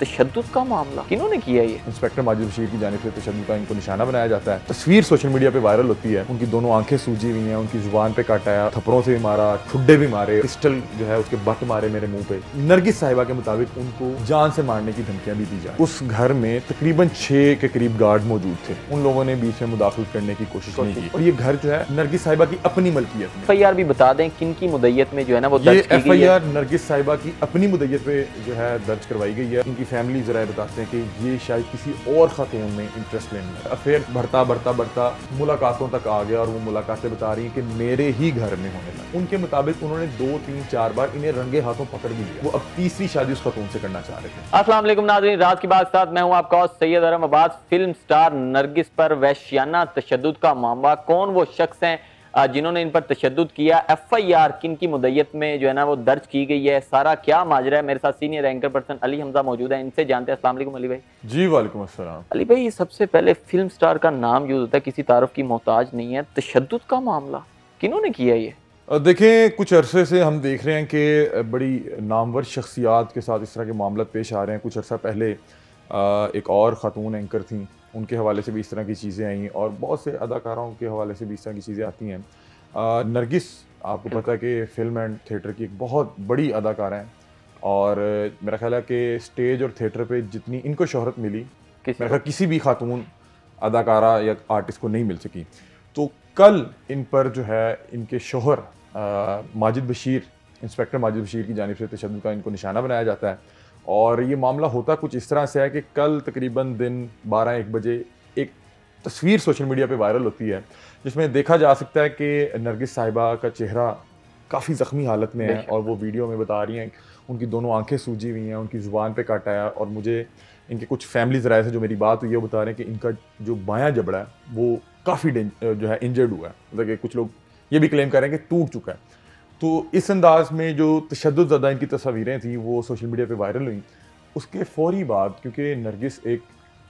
तशद्दुद का मामला किन्होंने किया ये? इंस्पेक्टर माजिद बशीर की जानिब से तशद्दुद का इनको निशाना बनाया जाता है। तस्वीर सोशल मीडिया पे वायरल होती है, उनकी दोनों आंखें सूजी हुई हैं, उनकी जुबान पे काटा है, थप्पड़ों से भी मारा, ठुड्डे भी मारे, पिस्टल जो है उसके बट मारे मेरे मुंह पे। नरगिस साहिबा के मुताबिक उनको जान से मारने की धमकियां भी दी जाए। उस घर में तकरीबन 6 के करीब गार्ड मौजूद थे। उन लोगों ने बीच में मुदाखलत करने की कोशिश नहीं की और ये घर जो है नरगिस साहिबा की अपनी मलकियत में। एफआईआर भी बता दें किन की मुद्दत में जो है ना वो ये दर्ज की गई है। एफआईआर नरगिस साहिबा की अपनी मुद्दत पे जो है दर्ज करवाई गई है। इनकी फैमिली जरा बताते हैं कि ये शायद किसी और खातून में इंटरेस्ट लेने में अफेयर बढ़ता मुलाकातों तक आ गया और वो मुलाकातें बता रही हैं कि मेरे ही घर में होने लगा। उनके मुताबिक उन्होंने 2, 3, 4 बार इन्हें रंगे हाथों पकड़ भी लिया। वो अब तीसरी शादी उस खातून से करना चाह रहे थे। अस्सलाम वालेकुम नाज़रीन, रात की बात साथ मैं हूं आपका host Syed अरम Abbas. Film star Nargis पर वहशियाना तशद्दुद का मामला, कौन वो शख्स हैं जिन्होंने इन पर तशद्दुद किया, एफआईआर किन की मुद्दत में जो है ना वो दर्ज की गई है, सारा क्या माजरा है। मेरे साथ senior anchor person Ali Hamza मौजूद है, इनसे जानते हैं। अस्सलाम वालेकुम अली भाई। जी वालेकुम अस्सलाम। अली भाई, सबसे पहले फिल्म स्टार का नाम यूज होता है, किसी तारुफ की मोहताज नहीं है। तशद्दुद का मामला किन्होंने किया ये? देखें, कुछ अरसे से हम देख रहे हैं कि बड़ी नामवर शख्सियात के साथ इस तरह के मामला पेश आ रहे हैं। कुछ अर्सा पहले एक और ख़ातून एंकर थी, उनके हवाले से भी इस तरह की चीज़ें आई और बहुत से अदाकारों के हवाले से भी इस तरह की चीज़ें आती हैं। नरगिस, आपको पता है कि फ़िल्म एंड थिएटर की एक बहुत बड़ी अदाकारा हैं और मेरा ख्याल है कि स्टेज और थिएटर पे जितनी इनको शोहरत मिली मेरा ख्याल किसी भी खातून अदाकारा या आर्टिस्ट को नहीं मिल सकी। तो कल इन पर जो है इनके शोहर माजिद बशीर, इंस्पेक्टर माजिद बशीर की जानिब से तशद्दुद का इनको निशाना बनाया जाता है और ये मामला होता कुछ इस तरह से है कि कल तकरीबन दिन 12-1 बजे एक तस्वीर सोशल मीडिया पे वायरल होती है जिसमें देखा जा सकता है कि नरगिस साहिबा का चेहरा काफ़ी ज़ख्मी हालत में है और वो वीडियो में बता रही हैं उनकी दोनों आंखें सूजी हुई हैं, उनकी ज़ुबान पे काटा है और मुझे इनके कुछ फैमिली ज़राए से जो मेरी बात हुई है वो बता रहे हैं कि इनका जो बायां जबड़ा है वो काफ़ी जो है इंजर्ड हुआ है। मतलब कि कुछ लोग ये भी क्लेम कर रहे हैं कि टूट चुका है। तो इस अंदाज में जो तशद्दुद ज़्यादा इनकी तस्वीरें थी वो सोशल मीडिया पे वायरल हुई। उसके फौरी बाद, क्योंकि नरगिस एक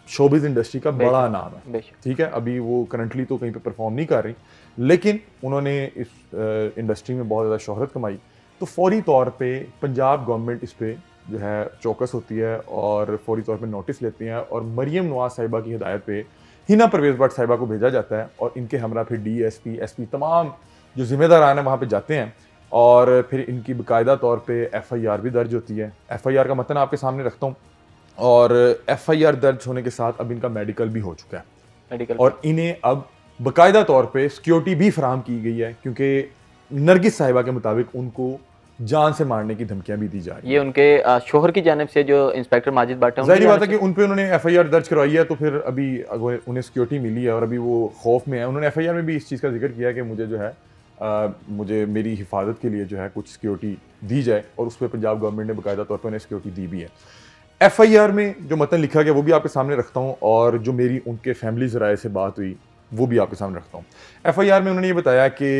शोबिज़ इंडस्ट्री का बड़ा नाम है, ठीक है, अभी वो करंटली तो कहीं पे परफॉर्म नहीं कर रही, लेकिन उन्होंने इस इंडस्ट्री में बहुत ज़्यादा शोहरत कमाई। तो फौरी तौर पे पंजाब गवर्नमेंट इस पे जो है चौकस होती है और फौरी तौर पे नोटिस लेती हैं और मरियम नवाज साहिबा की हिदायत पे हिना परवेज़ भट्ट साहिबा को भेजा जाता है और इनके हमरा फिर डीएसपी, एसपी, तमाम जो जिम्मेदारान हैं वहाँ पे जाते हैं और फिर इनकी बाकायदा तौर पे एफआईआर भी दर्ज होती है। एफआईआर का मतन आपके सामने रखता हूँ और एफआईआर दर्ज होने के साथ अब इनका मेडिकल भी हो चुका है और इन्हें अब बाकायदा तौर पे सिक्योरिटी भी फराहम की गई है क्योंकि नरगिस साहिबा के मुताबिक उनको जान से मारने की धमकियां भी दी जा रही है। ये उनके शोहर की जानिब से जो इंस्पेक्टर माजिद भट्ट है, जाहिर बात है कि उन पे उन्होंने एफआईआर दर्ज करवाई है तो फिर अभी उन्हें सिक्योरिटी मिली है और अभी वो खौफ में है। उन्होंने एफआईआर में भी इस चीज़ का जिक्र किया है कि मुझे जो है मुझे मेरी हिफाजत के लिए जो है कुछ सिक्योरिटी दी जाए और उस पर पंजाब गवर्नमेंट ने बाकायदा तौर पर उन्हें सिक्योरिटी दी भी है। एफआईआर में जो मतन लिखा गया वो भी आपके सामने रखता हूँ और जो मेरी उनके फैमिली ज़राए से बात हुई वो भी आपके सामने रखता हूँ। एफआईआर में उन्होंने ये बताया कि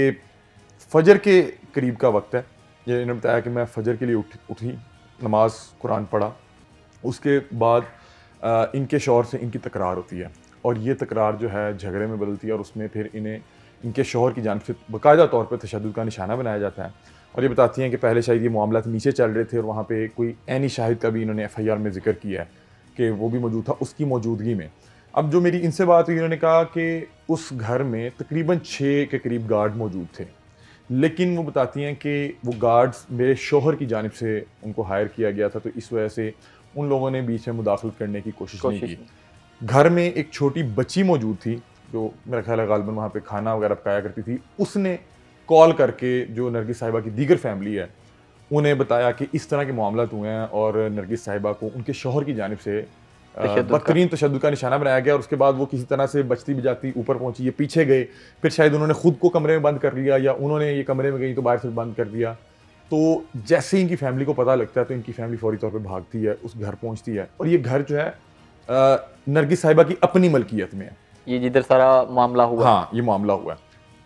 फजर के करीब का वक्त है। ये इन्होंने बताया कि मैं फजर के लिए उठी, नमाज कुरान पढ़ा, उसके बाद इनके शौहर से इनकी तकरार होती है और ये तकरार जो है झगड़े में बदलती है और उसमें फिर इन्हें इनके शौहर की जानिब से बाकायदा तौर पर तशद्दुद का निशाना बनाया जाता है और ये बताती हैं कि पहले शायद ये मामला नीचे चल रहे थे और वहाँ पे कोई ऐनी शाहिद का भी इन्होंने एफआईआर में जिक्र किया है कि वो भी मौजूद था उसकी मौजूदगी में। अब जो मेरी इनसे बात हुई, इन्होंने कहा कि उस घर में तकरीबन 6 के करीब गार्ड मौजूद थे, लेकिन वो बताती हैं कि वो गार्ड्स मेरे शौहर की जानिब से उनको हायर किया गया था तो इस वजह से उन लोगों ने बीच में मुदाखलत करने की कोशिश नहीं की। घर में एक छोटी बच्ची मौजूद थी जो मेरा ख्याल है गालिबन वहाँ पे खाना वगैरह पकाया करती थी। उसने कॉल करके जो नरगिस साहिबा की दीगर फैमिली है उन्हें बताया कि इस तरह के मामला हुए हैं और नरगिस साहिबा को उनके शौहर की जानिब से बदतरीन तशद्दुद का निशाना बनाया गया और उसके बाद वो किसी तरह से बचती बजाती ऊपर पहुंची, ये पीछे गए, फिर शायद उन्होंने खुद को कमरे में बंद कर लिया या उन्होंने ये कमरे में गई तो बाहर से बंद कर दिया। तो जैसे ही इनकी फैमिली को पता लगता है तो इनकी फैमिली फौरी तौर पर भागती है, उस घर पहुँचती है और ये घर जो है नरगिस साहिबा की अपनी मलकियत में है। ये जिधर सारा मामला हुआ, हाँ ये मामला हुआ है।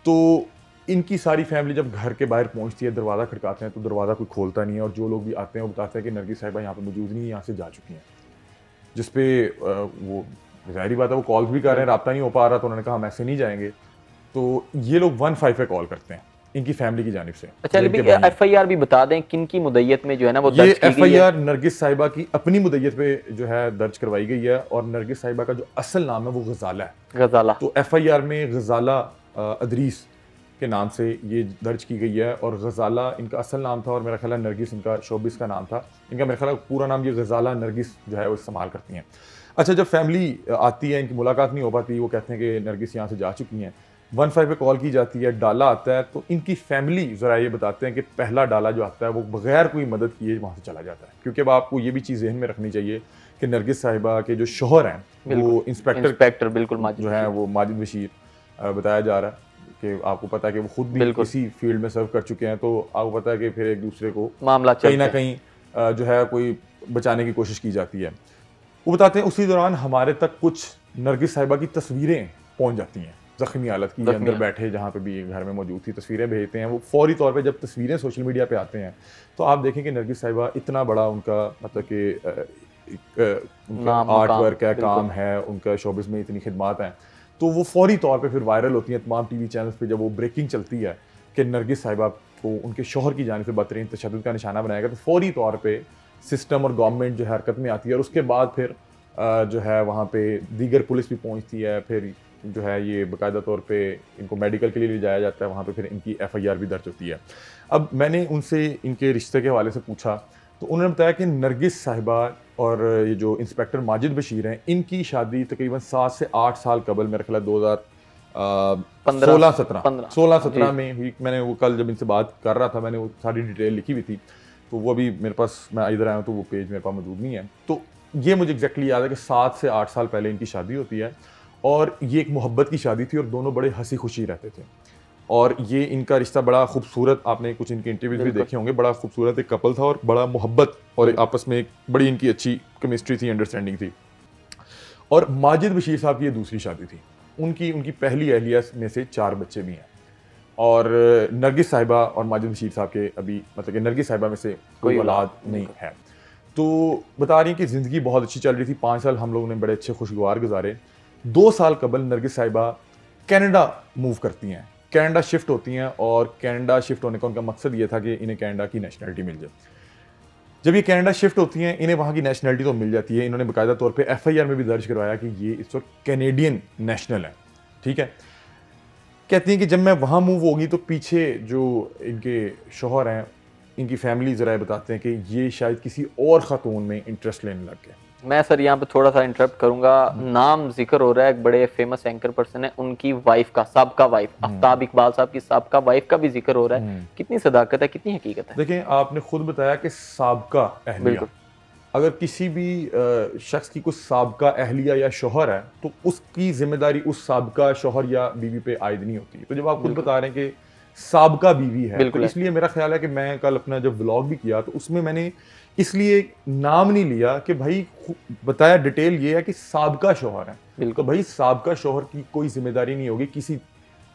तो इनकी सारी फैमिली जब घर के बाहर पहुंचती है, दरवाज़ा खटकाते हैं तो दरवाज़ा कोई खोलता नहीं है और जो लोग भी आते हैं वो बताते हैं कि नरगिस साहिबा यहाँ पे मौजूद नहीं है, यहाँ से जा चुकी हैं। जिस पे वो ज़ाहिरी बात है वो कॉल भी कर रहे हैं, रब्ता नहीं हो पा रहा तो उन्होंने कहा हम ऐसे नहीं जाएंगे। तो ये लोग 15 पे कॉल करते हैं इनकी फैमिली की जानिब से। अच्छा अली भाई, एफआईआर भी बता दें किन की मुद्दत में जो है ना वो दर्ज की गई है? एफआईआर नरगिस साहिबा की अपनी मुद्दत पे जो है दर्ज करवाई गई है, और नरगिस साहिबा का जो असल नाम है वो गजाला है। गजाला। तो एफआईआर में गजाला अदरीस के नाम से ये दर्ज की गई है, और गजाला इनका असल नाम था, और मेरा ख्याल है नरगिस इनका शोबिस का नाम था। इनका मेरा ख्याल है पूरा नाम ये गजाला नरगिस जो है वो इस्तेमाल करती हैं। अच्छा, जब फैमिली आती है, इनकी मुलाकात नहीं हो पाती, वो कहते हैं कि नरगिस यहाँ से जा चुकी हैं, 15 पे कॉल की जाती है, डाला आता है, तो इनकी फैमिली ज़रा ये बताते हैं कि पहला डाला जो आता है वो बगैर कोई मदद किए वहाँ से चला जाता है। क्योंकि अब आपको ये भी चीज़ जहन में रखनी चाहिए कि नरगिस साहिबा के जो शोहर हैं वो इंस्पेक्टर बिल्कुल जो है वो माजिद बशीर बताया जा रहा है कि आपको पता है कि वो खुद भी इसी फील्ड में सर्व कर चुके हैं, तो आपको पता है कि फिर एक दूसरे को मामला कहीं ना कहीं जो है कोई बचाने की कोशिश की जाती है। वो बताते हैं उसी दौरान हमारे तक कुछ नरगिस साहिबा की तस्वीरें पहुंच जाती हैं, जख्मी हालत की, अंदर बैठे जहाँ पे भी घर में मौजूद थी, तस्वीरें भेजते हैं। वो फौरी तौर पे जब तस्वीरें सोशल मीडिया पे आते हैं तो आप देखें कि नरगिस साहिबा इतना बड़ा उनका मतलब कि उनका आर्ट वर्क है, काम है, उनका शोबिस में इतनी खिदमात हैं, तो वो फौरी तौर पे फिर वायरल होती हैं तमाम टीवी चैनल्स पे। जब वो ब्रेकिंग चलती है कि नरगिस साहिबा को उनके शोहर की जानिब से बदतरीन तशद्दुद का निशाना बनाया गया, तो फौरी तौर पे सिस्टम और गवर्नमेंट जो है हरकत में आती है, और उसके बाद फिर जो है वहाँ पे दीगर पुलिस भी पहुँचती है, फिर जो है ये बाकायदा तौर पे इनको मेडिकल के लिए ले जाया जाता है, वहाँ पे फिर इनकी एफआईआर भी दर्ज होती है। अब मैंने उनसे इनके रिश्ते के हवाले से पूछा तो उन्होंने बताया कि नरगिस साहिबा और ये जो इंस्पेक्टर माजिद बशीर हैं, इनकी शादी तकरीबन 7 से 8 साल कबल, मेरे ख्याल 2016-17 में हुई। मैंने वो कल जब इनसे बात कर रहा था, मैंने वो सारी डिटेल लिखी हुई थी, तो वो अभी मेरे पास, मैं इधर आया हूँ तो वो पेज मेरे पास मौजूद नहीं है। तो ये मुझे एग्जैक्टली याद है कि 7 से 8 साल पहले इनकी शादी होती है, और ये एक मोहब्बत की शादी थी, और दोनों बड़े हंसी खुशी रहते थे, और ये इनका रिश्ता बड़ा खूबसूरत, आपने कुछ इनके इंटरव्यूज भी देखे होंगे, बड़ा खूबसूरत एक कपल था, और बड़ा मोहब्बत और आपस में एक बड़ी इनकी अच्छी केमिस्ट्री थी, अंडरस्टैंडिंग थी। और माजिद बशीर साहब की ये दूसरी शादी थी, उनकी पहली अहलिया में से 4 बच्चे भी हैं, और नरगिस साहिबा और माजिद बशीर साहब के अभी मतलब कि नरगिस साहिबा में से कोई औलाद नहीं है। तो बता रही हैं कि ज़िंदगी बहुत अच्छी चल रही थी, 5 साल हम लोगों ने बड़े अच्छे खुशगवार गुजारे। 2 साल कबल नरगिस साहिबा कनाडा मूव करती हैं, कनाडा शिफ्ट होती हैं, और कनाडा शिफ्ट होने का उनका मकसद ये था कि इन्हें कनाडा की नेशनलिटी मिल जाए। जब ये कनाडा शिफ्ट होती हैं, इन्हें वहाँ की नेशनलिटी तो मिल जाती है, इन्होंने बाकायदा तौर पे एफआईआर में भी दर्ज करवाया कि ये इस वक्त कैनेडियन नेशनल है, ठीक है। कहती हैं कि जब मैं वहाँ मूव होगी तो पीछे जो इनके शोहर हैं, इनकी फैमिली ज़रा बताते हैं कि ये शायद किसी और ख़ातून में इंटरेस्ट लेने लग गए। मैं सर यहाँ पे थोड़ा सा इंटरप्ट करूंगा, नाम जिक्र हो रहा है, एक बड़े फेमस एंकर पर्सन है, उनकी वाइफ का, साबका वाइफ आफ्ताब इकबाल साहब की साबका वाइफ का भी जिक्र हो रहा है। कितनी सदाकत है, कितनी हकीकत है? देखें, आपने खुद बताया कि साबका अहलिया, अगर किसी भी शख्स की कुछ साबका अहलिया या शोहर है तो उसकी जिम्मेदारी उस साबका शोहर या बीवी पे आयद नहीं होती। तो जब आप खुद बता रहे हैं कि साबका बीवी है, तो इसलिए मेरा ख्याल है कि मैं कल अपना जब व्लॉग भी किया तो उसमें मैंने इसलिए नाम नहीं लिया कि भाई, बताया डिटेल ये है कि साबका शोहर है, तो भाई साबका शोहर की कोई जिम्मेदारी नहीं होगी किसी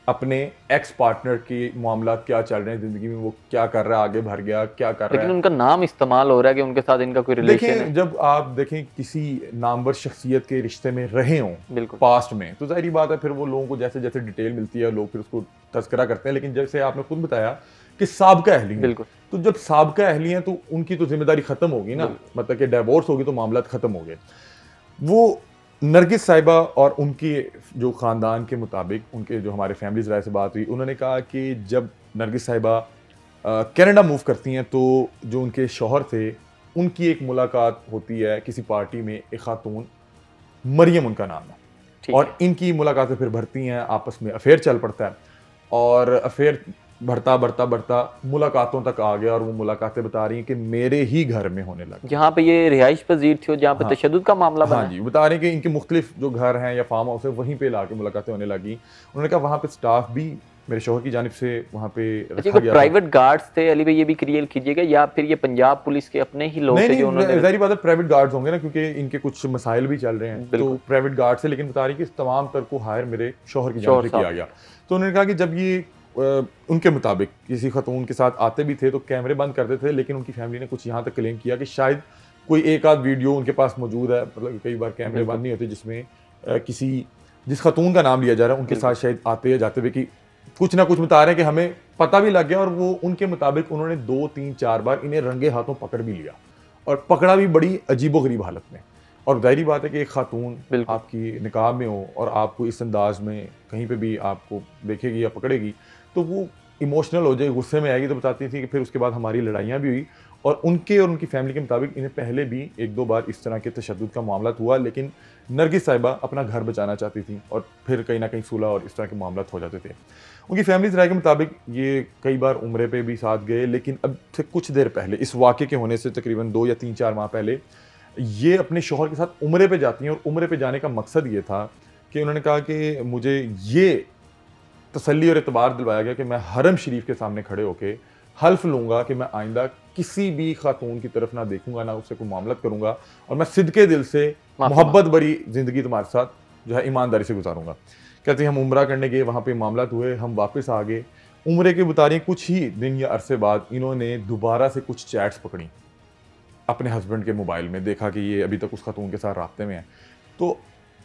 अपने एक्स पार्टनर के मामला क्या चल रहे हैं जिंदगी में, वो क्या कर रहा है, आगे भर गया, क्या कर रहा है, लेकिन उनका नाम इस्तेमाल हो रहा है कि उनके साथ इनका कोई रिलेशन है। जब आप देखें किसी नामवर शख्सियत के रिश्ते में रहे हों पास्ट में, तो जाहिर बात है फिर वो लोगों को जैसे जैसे डिटेल मिलती है लोग फिर उसको तस्करा करते हैं। लेकिन जैसे आपने खुद बताया कि साबका अहली है, तो जब साबका अहली हैं तो उनकी तो जिम्मेदारी खत्म होगी ना, मतलब कि डिवोर्स होगी तो मामला खत्म हो गए। वो नरगिस साहिबा और उनके जो ख़ानदान के मुताबिक, उनके जो हमारे फैमिलीज़ राय से बात हुई, उन्होंने कहा कि जब नरगिस साहिबा कनाडा मूव करती हैं तो जो उनके शौहर थे उनकी एक मुलाकात होती है किसी पार्टी में, एक खातून मरियम उनका नाम है, और इनकी मुलाकातें फिर बढ़ती हैं, आपस में अफेयर चल पड़ता है, और अफेयर बढ़ता बढ़ता बढ़ता मुलाकातों तक आ गया, और वो मुलाकातें बता रही हैं कि मेरे ही घर में होने लगी, जहाँ पे ये रिहाइश पजीर थी, जहाँ पे तशद्दुद का मामला बना। हाँ जी, बता रहे हैं कि इनके मुख्तलिफ जो घर हैं या फार्म हाउस है वहीं पे लाके मुलाकातें होने लगी। उन्होंने कहा वहाँ पे स्टाफ भी मेरे शौहर की जानिब से वहाँ पे रखा गया। प्राइवेट गार्ड्स थे अली भाई, ये भी क्लियर कीजिएगा, या फिर ये पंजाब पुलिस के अपने ही लोग थे जो उन्होंने? जाहिर बात है प्राइवेट गार्ड्स होंगे ना, क्योंकि इनके कुछ मसाइल भी चल रहे हैं, तो प्राइवेट गार्ड से। लेकिन बता रही कि तमाम तर को हायर मेरे शौहर की जानिब से किया गया। तो उन्होंने कहा कि जब ये उनके मुताबिक किसी खतून के साथ आते भी थे तो कैमरे बंद करते थे, लेकिन उनकी फैमिली ने कुछ यहाँ तक क्लेम किया कि शायद कोई एक आध वीडियो उनके पास मौजूद है, मतलब कई बार कैमरे बंद नहीं होते, जिसमें किसी जिस खतून का नाम लिया जा रहा है उनके साथ शायद आते या जाते हुए कि कुछ ना कुछ बता रहे हैं कि हमें पता भी लग गया, और वो उनके मुताबिक उन्होंने 2 3 4 बार इन्हें रंगे हाथों पकड़ भी लिया, और पकड़ा भी बड़ी अजीबोगरीब हालत में। और जाहिर बात है कि एक खातून आपकी निकाह में हो और आपको इस अंदाज में कहीं पे भी आपको देखेगी या पकड़ेगी तो वो इमोशनल हो जाए, गुस्से में आएगी। तो बताती थी कि फिर उसके बाद हमारी लड़ाइयाँ भी हुई, और उनके और उनकी फैमिली के मुताबिक इन्हें पहले भी 1-2 बार इस तरह के तशद्दुद का मामला हुआ, लेकिन नरगिस साहिबा अपना घर बचाना चाहती थी और फिर कहीं ना कहीं सुलह और इस तरह के मामला हो जाते थे। उनकी फैमिली राय के मुताबिक ये कई बार उम्रे पे भी साथ गए, लेकिन अब से कुछ देर पहले, इस वाक़े के होने से तकरीबन 2 या 3-4 माह पहले, ये अपने शौहर के साथ उम्रे पे जाती हैं। और उम्रे पे जाने का मकसद ये था कि उन्होंने कहा कि मुझे ये तसल्ली और एतबार दिलवाया गया कि मैं हरम शरीफ के सामने खड़े होकर हल्फ लूँगा कि मैं आइंदा किसी भी खातून की तरफ ना देखूंगा, ना उससे कोई मामलत करूँगा, और मैं सिद्के दिल से मोहब्बत भरी ज़िंदगी तुम्हारे साथ जो है ईमानदारी से गुजारूंगा। कहते हैं हम उम्रा करने गए, वहाँ पे मामला हुए, हम वापस आ गए। उम्रे के बता रही कुछ ही दिन या अरसे बाद इन्होंने दोबारा से कुछ चैट्स पकड़ी अपने हस्बैंड के मोबाइल में, देखा कि ये अभी तक उस खातून के साथ रास्ते में है। तो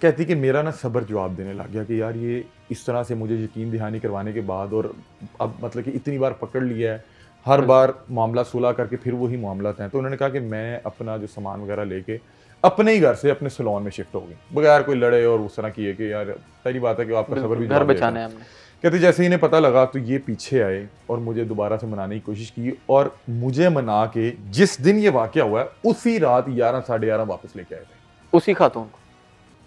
कहती कि मेरा ना सब्र जवाब देने लग गया कि यार ये इस तरह से मुझे यकीन दहानी करवाने के बाद, और अब मतलब कि इतनी बार पकड़ लिया है, हर बार मामला सुलह करके फिर वही मामला हैं। तो उन्होंने कहा कि मैं अपना जो सामान वगैरह लेके अपने ही घर से अपने सलोन में शिफ्ट हो गई, बगैर कोई लड़े और उस तरह किए कि यार पहली बात है कि आपका सब्र भी घर बचाना है हमने। कहते जैसे ही इन्हें पता लगा तो ये पीछे आए और मुझे दोबारा से मनाने की कोशिश की, और मुझे मना के जिस दिन ये वाकया हुआ है उसी रात 11 साढ़े 11 वापस लेके आए थे उसी खातून को,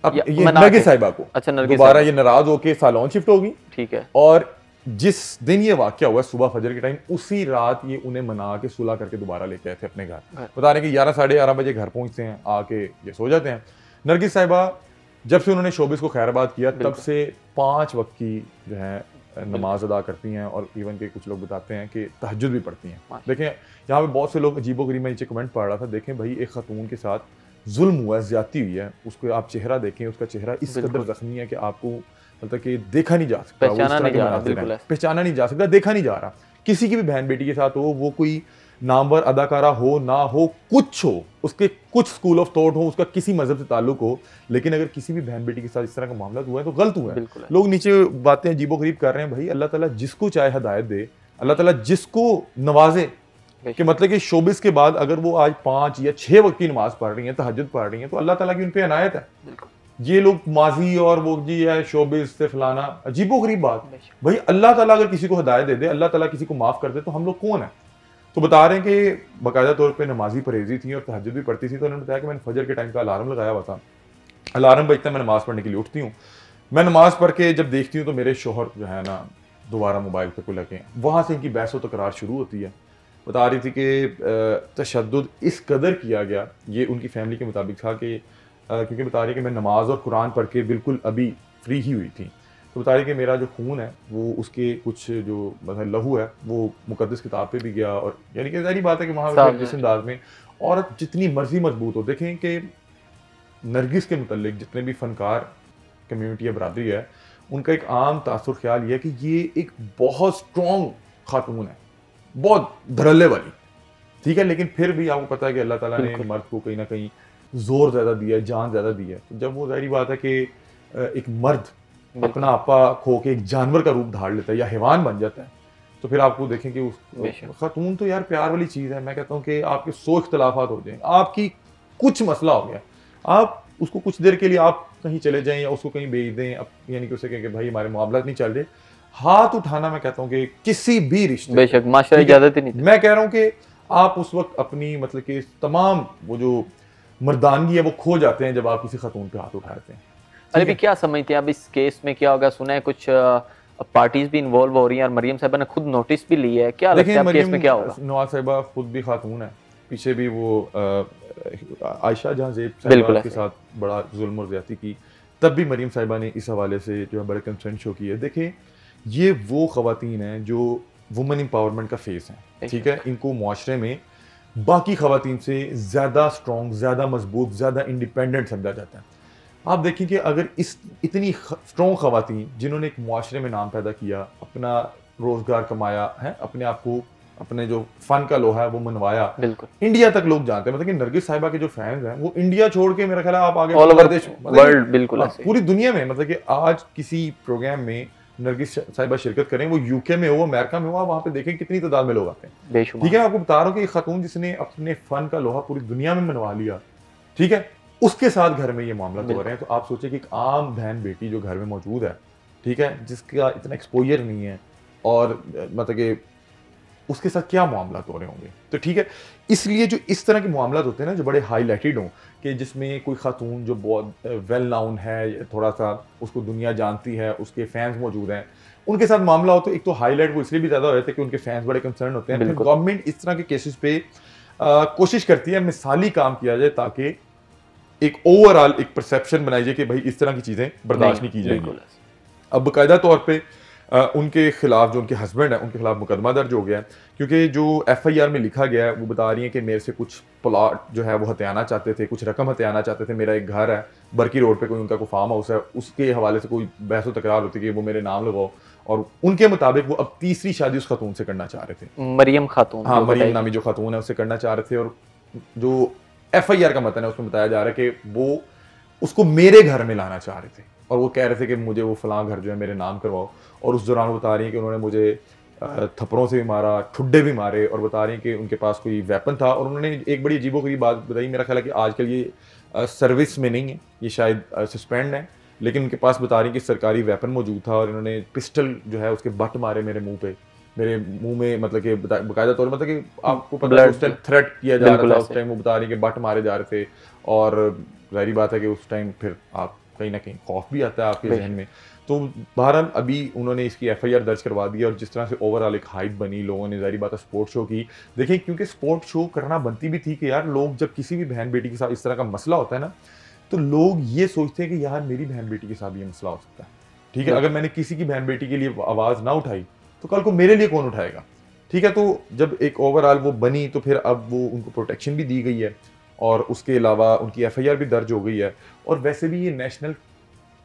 अब ये नरगिस साहिबा को। अच्छा, दोबारा ये नाराज होके सालोन शिफ्ट होगी, ठीक है, और जिस दिन ये वाकया हुआ सुबह फजर के टाइम, उसी रात ये उन्हें मना के सुलह करके दोबारा लेके आए थे अपने घर। बता रहे कि 11 साढ़े 11 बजे घर पहुंचते हैं, आके ये सो जाते हैं। नरगिस साहिबा जब से उन्होंने शोबिस को खैरबाद किया तब से 5 वक्त की जो है नमाज अदा करती हैं, और इवन के कुछ लोग बताते हैं कि तहज्जुद भी पढ़ती हैं। देखें यहाँ पे बहुत से लोग अजीबोगरीब, मैं नीचे कमेंट पढ़ रहा था, देखें भाई एक खातून के साथ जुल्म हुआ है, ज्यादती हुई है, उसको आप चेहरा देखें, उसका चेहरा इस कदर जख्मी है कि आपको मतलब कि देखा नहीं जा सकता, पहचाना नहीं जा सकता, देखा नहीं जा रहा। किसी की भी बहन बेटी के साथ हो, वो कोई नामवर अदाकारा हो ना हो, कुछ हो, उसके कुछ स्कूल ऑफ थॉट हो, उसका किसी मजहब से ताल्लुक हो, लेकिन अगर किसी भी बहन बेटी के साथ इस तरह का मामला हुआ है तो गलत हुआ है। लोग नीचे बातें अजीबोगरीब कर रहे हैं। भाई अल्लाह ताला जिसको चाहे हदायत दे, अल्लाह ताला जिसको नवाजे, कि मतलब कि शोबिस के बाद अगर वो आज 5 या 6 वक्त की नमाज पढ़ रही हैं, तहज्जुद पढ़ रही हैं, तो अल्लाह ताला की उन पे इनायत है। ये लोग माजी और वो जी है शोबिस से फलाना, अजीबोगरीब बात। भाई अल्लाह ताला अगर किसी को हदायत दे दे, अल्लाह ताला किसी को माफ कर दे, तो हम लोग कौन है? तो बता रहे हैं कि बाकायदा तौर पे नमाजी परहेजी थी और तहज्जुद भी पढ़ती थी। तो उन्होंने बताया कि मैंने फजर के टाइम का अलार्म लगाया हुआ था, अलार्म बजता है, मैं नमाज पढ़ने के लिए उठती हूँ। मैं नमाज पढ़ के जब देखती हूँ तो मेरे शोहर जो है ना दोबारा मोबाइल पे को लगे, वहाँ से इनकी बहस व तकरार शुरू होती है। बता रही थी कि तशद्दुद इस कदर किया गया, ये उनकी फैमिली के मुताबिक था कि क्योंकि बता रही कि मैं नमाज और कुरान पढ़ के बिल्कुल अभी फ्री ही हुई थी। तो बता रही कि मेरा जो खून है वो उसके कुछ जो मतलब लहू है वो मुकद्दस किताब पे भी गया, और यानी कि सारी बात है कि वहाँ जिस अंदाज में औरत जितनी मर्जी मजबूत हो। देखें कि नरगिस के मुतल्लिक जितने भी फनकार कम्यूनिटी या बरादरी है, उनका एक आम तासुर ख्याल ये है कि ये एक बहुत स्ट्रॉन्ग खातून है, बहुत धड़ल्ले वाली, ठीक है, लेकिन फिर भी आपको पता है कि अल्लाह ताला ने मर्द को कहीं ना कहीं जोर ज्यादा दिया है, जान ज्यादा दी है। तो जब वो जाहिर बात है कि एक मर्द अपना आपा खो के एक जानवर का रूप धार लेता है या हैवान बन जाता है, तो फिर आपको देखें कि उस खातून तो यार प्यार वाली चीज है। मैं कहता हूँ कि आपके 100 इख्तलाफात हो जाएंगे, आपकी कुछ मसला हो गया, आप उसको कुछ देर के लिए आप कहीं चले जाएं या उसको कहीं भेज दें, यानी कि उसे कहें कि भाई हमारे मामला नहीं चल रहे, हाथ उठाना मैं कहता हूँ कि किसी भी रिश्ते, बेशक माशरा इजाजत ही नहीं, मैं कह रहा हूँ कि आप उस वक्त अपनी मतलब कि तमाम वो जो मर्दानगी है वो खो जाते हैं जब आप किसी खातून पे हाथ उठाते हैं। अरे भी क्या समझते हैं अब इस केस में क्या होगा? सुना है कुछ पार्टीज भी इन्वॉल्व हो रही हैं और मरीम साहिबा ने खुद नोटिस भी लिया है, क्या लगता है अब केस में क्या होगा? नवाज साहिबा खुद भी खातून है, पीछे भी वो आयशा जहां ज़ेब साहिबा के साथ बड़ा जुल्म और ज्यादती की, तब भी मरीम साहिबा ने इस हवाले से जो है बड़े कंसर्न शो किए। देखें ये वो खवातीन हैं जो वुमेन एम्पावरमेंट का फेस है, ठीक है, इनको मुआशरे में बाकी खवातीन से ज़्यादा स्ट्रॉन्ग, ज़्यादा मजबूत, ज़्यादा इंडिपेंडेंट समझा जाता है। आप देखें कि अगर इस इतनी स्ट्रॉन्ग खवातीन जिन्होंने एक मुआशरे में नाम पैदा किया, अपना रोज़गार कमाया है, अपने आप को अपने जो फन का लोहा है वो मनवाया, बिल्कुल इंडिया तक लोग जानते हैं। मतलब कि नरगिस साहिबा के जो फैंस हैं वो इंडिया छोड़ के मेरा ख्याल है आप आगे ऑल ओवर देश, वर्ल्ड, बिल्कुल पूरी दुनिया में, मतलब कि आज किसी प्रोग्राम में नरगिस साहिबा शिरकत करें, वो यूके में हो, अमेरिका में हो, आप वहाँ पे देखें कितनी तादाद में लोग आते हैं। बेशुमार। ठीक है, आपको बता रहा हूँ कि एक खातून जिसने अपने फन का लोहा पूरी दुनिया में मनवा लिया, ठीक है, उसके साथ घर में ये मामला हो रहे हैं। तो आप सोचिए कि एक आम बहन बेटी जो घर में मौजूद है, ठीक है, जिसका इतना एक्सपोजर नहीं है और मतलब कि उसके साथ क्या मामला हो रहे होंगे। तो ठीक है, इसलिए जो इस तरह के मामला होते हैं ना, जो बड़े हाईलाइटेड हों, कि जिसमें कोई खातून जो बहुत वेल नाउन है, थोड़ा सा उसको दुनिया जानती है, उसके फैंस मौजूद हैं, उनके साथ मामला हो तो एक तो हाईलाइट वो इसलिए भी ज़्यादा हो जाता है कि उनके फैंस बड़े कंसर्न होते हैं। फिर गवर्नमेंट इस तरह के केसेस पे कोशिश करती है मिसाली काम किया जाए, ताकि एक ओवरऑल एक परसेप्शन बनाई जाए कि भाई इस तरह की चीज़ें बर्दाश्त नहीं की जाएंगी। अब बाकायदा तौर पे उनके खिलाफ, जो उनके हस्बैंड है, उनके खिलाफ मुकदमा दर्ज हो गया है, क्योंकि जो FIR में लिखा गया है वो बता रही है कि मेरे से कुछ प्लॉट जो है वो हथियाना चाहते थे, कुछ रकम हथियाना चाहते थे। मेरा एक घर है बरकी रोड पे, कोई उनका कोई फार्म हाउस है, उसके हवाले से कोई बहस व तकरार होती है कि वो मेरे नाम लगाओ, और उनके मुताबिक वो अब तीसरी शादी उस खातून से करना चाह रहे थे, मरियम खातून। हाँ, मरियम नामी जो खातून है उससे करना चाह रहे थे। और जो FIR का मतन है उसमें बताया जा रहा है कि वो उसको मेरे घर में लाना चाह रहे थे, और वो कह रहे थे कि मुझे वो फलां घर जो है मेरे नाम करवाओ। और उस दौरान वो बता रही है कि उन्होंने मुझे थप्पड़ों से भी मारा, ठुड्डे भी मारे, और बता रही है कि उनके पास कोई वेपन था। और उन्होंने एक बड़ी अजीबोगरीब बात बताई, मेरा ख्याल है कि आजकल ये सर्विस में नहीं है, ये शायद सस्पेंड है, लेकिन उनके पास बता रही है कि सरकारी वेपन मौजूद था, और इन्होंने पिस्टल जो है उसके बट मारे मेरे मुंह पे, मेरे मुंह में, मतलब कि बाकायदा तौर पर, मतलब कि आपको पता है उस टाइम थ्रेट किया जा रहा था, उस टाइम वो बता रही है कि बट मारे जा रहे थे। और जाहिर बात है कि उस टाइम फिर आप कहीं ना कहीं खौफ भी आता है आपके जहन में। तो बहरहाल अभी उन्होंने इसकी FIR दर्ज करवा दी, और जिस तरह से ओवरऑल एक हाइप बनी, लोगों ने जाहिर बात है स्पोर्ट शो की। देखिए, क्योंकि स्पोर्ट शो करना बनती भी थी कि यार लोग जब किसी भी बहन बेटी के साथ इस तरह का मसला होता है ना, तो लोग ये सोचते हैं कि यार मेरी बहन बेटी के साथ ये मसला हो सकता है, ठीक है, अगर मैंने किसी की बहन बेटी के लिए आवाज़ ना उठाई तो कल को मेरे लिए कौन उठाएगा। ठीक है, तो जब एक ओवरऑल वो बनी तो फिर अब वो उनको प्रोटेक्शन भी दी गई है, और उसके अलावा उनकी FIR भी दर्ज हो गई है। और वैसे भी ये नेशनल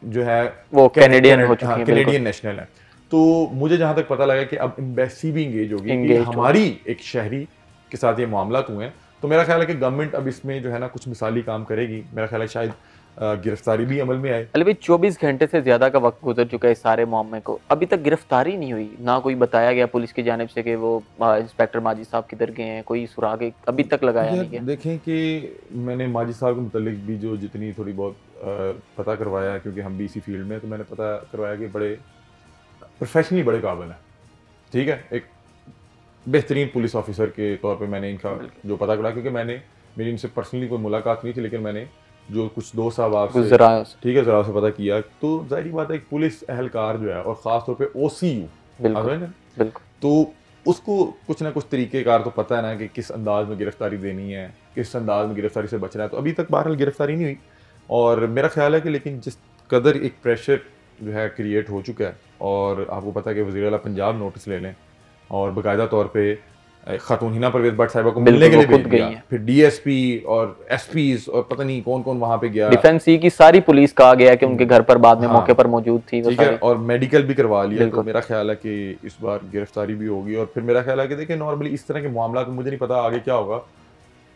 जो है वो कैनेडियन हो चुकी है, कैनेडियन नेशनल है। तो मुझे जहां तक पता लगा कि अब एम्बेसी भी इंगेज होगी कि हमारी एक शहरी के साथ ये मामला हुए हैं। तो मेरा ख्याल है कि गवर्नमेंट अब इसमें जो है ना कुछ मिसाली काम करेगी। मेरा ख्याल है शायद गिरफ्तारी भी अमल में आए। अली भाई 24 घंटे से ज्यादा का वक्त गुजर चुका है इस सारे मामले को, अभी तक गिरफ्तारी नहीं हुई, ना कोई बताया गया पुलिस की जानिब से कि वो इंस्पेक्टर माजिद साहब किधर गए हैं, कोई सुराग अभी तक लगाया नहीं गया। देखें कि मैंने माजिद साहब के मुतालिक भी जो जितनी थोड़ी बहुत पता करवाया है, क्योंकि हम भी इसी फील्ड में, तो मैंने पता करवाया कि बड़े प्रोफेशनली बड़े काबिल हैं। ठीक है, एक बेहतरीन पुलिस ऑफिसर के तौर पे मैंने इनका जो पता करा, क्योंकि मेरी इनसे पर्सनली कोई मुलाकात नहीं थी, लेकिन मैंने जो कुछ दोस्त साहब से, ठीक है, ज़रा से पता किया, तो जाहिर बात है एक पुलिस एहलकार जो है, और ख़ास तौर पे OCU, बिल्कुल, तो उसको कुछ ना कुछ तरीक़ेकार तो पता है ना कि किस अंदाज में गिरफ्तारी देनी है, किस अंदाज में गिरफ्तारी से बचना है। तो अभी तक बहरहाल गिरफ्तारी नहीं हुई, और मेरा ख्याल है कि लेकिन जिस कदर एक प्रेशर जो है क्रिएट हो चुका है, और आपको पता है कि वज़ीर आला पंजाब नोटिस ले लें, और बाकायदा तौर पे खातून हिना परवेज़ भट्ट साहिबा को मिलने के लिए भेज दिया, फिर DSP और SPs और पता नहीं कौन कौन वहां पे गया, डिफेंस की सारी पुलिस कहा गया कि उनके घर पर बाद में मौके पर मौजूद थी, ठीक है, और मेडिकल भी करवा लिया। तो मेरा ख्याल है कि इस बार गिरफ्तारी भी होगी। और फिर मेरा ख्याल है कि देखिए नॉर्मली इस तरह के मामला तो मुझे नहीं पता आगे क्या होगा,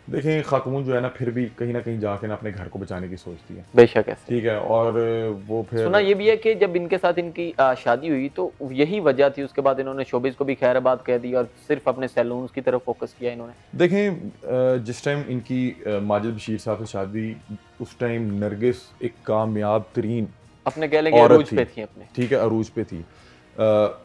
देखें खातून जो है ना फिर भी कहीं ना कहीं जाके ना अपने घर को बचाने की सोचती है, बेशक है, ठीक है। और वो फिर सुना ये भी है कि जब इनके साथ इनकी शादी हुई तो यही वजह थी, उसके बाद इन्होंने शोबिस को भी खैराबाद कह दी और सिर्फ अपने सैलून्स की तरफ फोकस किया इन्होंने। देखें, जिस टाइम इनकी माजिद बशीर साहब से शादी, उस टाइम नरगिस एक कामयाब तरीन अपने कह लेंगे अरूज पे थी अपने, ठीक है, अरूज पे थी।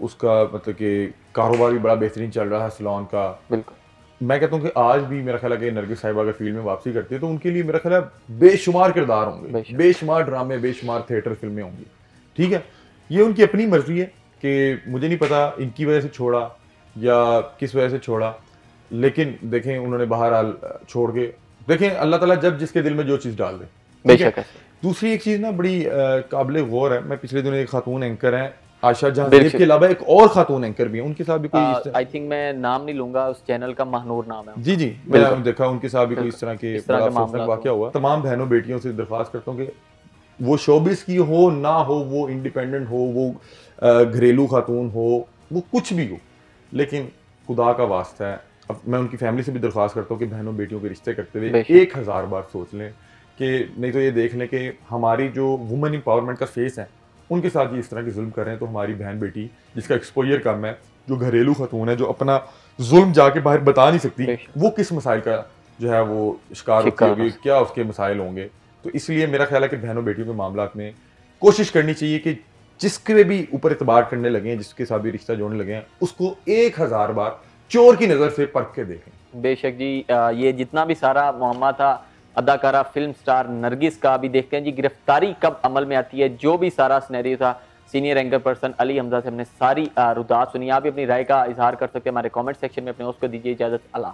उसका मतलब कि कारोबार भी बड़ा बेहतरीन चल रहा है सैलून का। बिल्कुल, मैं कहता हूँ कि आज भी मेरा ख्याल है कि नरगिस साहिबा अगर फील्ड में वापसी करती है तो उनके लिए मेरा ख्याल है बेशुमार किरदार होंगे, बेशुमार ड्रामे, बेशुमार थिएटर फिल्में होंगी। ठीक है, ये उनकी अपनी मर्जी है कि मुझे नहीं पता इनकी वजह से छोड़ा या किस वजह से छोड़ा, लेकिन देखें उन्होंने बहरहाल छोड़ के, देखें अल्लाह ताला जब जिसके दिल में जो चीज़ डाल दे, बेशक है। दूसरी एक चीज़ ना बड़ी काबिल गौर है, मैं पिछले दिनों एक खातून एंकर हैं आशा जहां के अलावा एक और खातून एंकर भी हैं, उनके साथ भी कोई आई थिंक मैं नाम नहीं लूंगा, उस चैनल का महनूर नाम है। जी, मैंने देखा उनके साथ भी कोई इस तरह के वाकया हुआ। तमाम बहनों बेटियों से दरख्वास्त करता हूँ कि वो शोबिस की हो ना हो, वो इंडिपेंडेंट हो, वो घरेलू खातून हो, वो कुछ भी हो, लेकिन खुदा का वास्ता है, अब मैं उनकी फैमिली से भी दरख्वास्त करता हूँ कि बहनों बेटियों के रिश्ते करते हुए 1000 बार सोच लें, कि नहीं तो ये देख लें कि हमारी जो वुमेन एम्पावरमेंट का फेस है उनके साथ ये इस तरह के जुल्म कर रहे हैं, तो हमारी बहन बेटी जिसका एक्सपोजर कम है, जो घरेलू खतून है, जो अपना जुल्म जाके बाहर बता नहीं सकती, वो किस मसाइल का जो है वो शिकार होती होगी, क्या उसके मसाइल होंगे। तो इसलिए मेरा ख्याल है कि बहनों बेटियों के मामलात में कोशिश करनी चाहिए कि जिसके भी ऊपर इतबार करने लगे हैं, जिसके साथ भी रिश्ता जोड़ने लगे हैं, उसको 1000 बार चोर की नज़र से परख के देखें। बेशक जी, ये जितना भी सारा मामला था अदाकारा फिल्म स्टार नरगिस का, अभी देखते हैं जी गिरफ्तारी कब अमल में आती है। जो भी सारा सिनेरियो था, senior anchor person Ali Hamza से हमने सारी रुदात सुनी। आप भी अपनी राय का इजहार कर सकते हैं हमारे कमेंट सेक्शन में। अपने उसको दीजिए इजाजत। अल्लाह।